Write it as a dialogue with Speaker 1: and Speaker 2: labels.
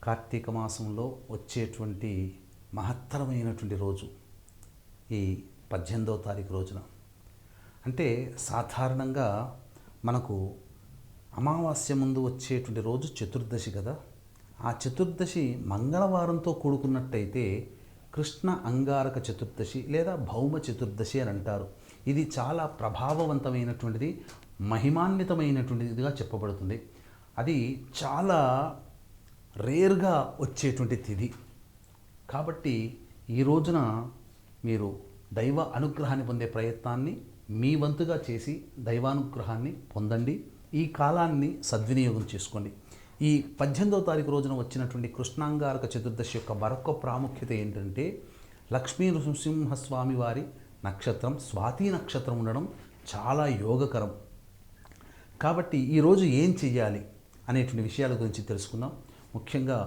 Speaker 1: కార్తీక మాసంలో వచ్చేటువంటి మహత్తరమైనటువంటి రోజు ఈ 18వ తారీఖు రోజున. అంటే సాధారణంగా మనకు అమావాస్య ముందు వచ్చేటువంటి రోజు చతుర్దశి కదా. ఆ చతుర్దశి మంగళవారంతో కూడుకున్నట్టయితే కృష్ణ అంగారక చతుర్దశి లేదా భౌమ చతుర్దశి అని అంటారు. ఇది చాలా ప్రభావవంతమైనటువంటిది, మహిమాన్వితమైనటువంటిదిగా చెప్పబడుతుంది. అది చాలా రేర్గా వచ్చేటువంటి తిథి కాబట్టి ఈ రోజున మీరు దైవ అనుగ్రహాన్ని పొందే ప్రయత్నాన్ని మీ వంతుగా చేసి దైవానుగ్రహాన్ని పొందండి. ఈ కాలాన్ని సద్వినియోగం చేసుకోండి. ఈ 18వ తారీఖు రోజున వచ్చినటువంటి కృష్ణాంగారక చతుర్దశి యొక్క మరొక ప్రాముఖ్యత ఏంటంటే లక్ష్మీ నృసింహస్వామి వారి నక్షత్రం స్వాతి నక్షత్రం ఉండడం చాలా యోగకరం. కాబట్టి ఈరోజు ఏం చెయ్యాలి అనేటువంటి విషయాల గురించి తెలుసుకుందాం. ముఖ్యంగా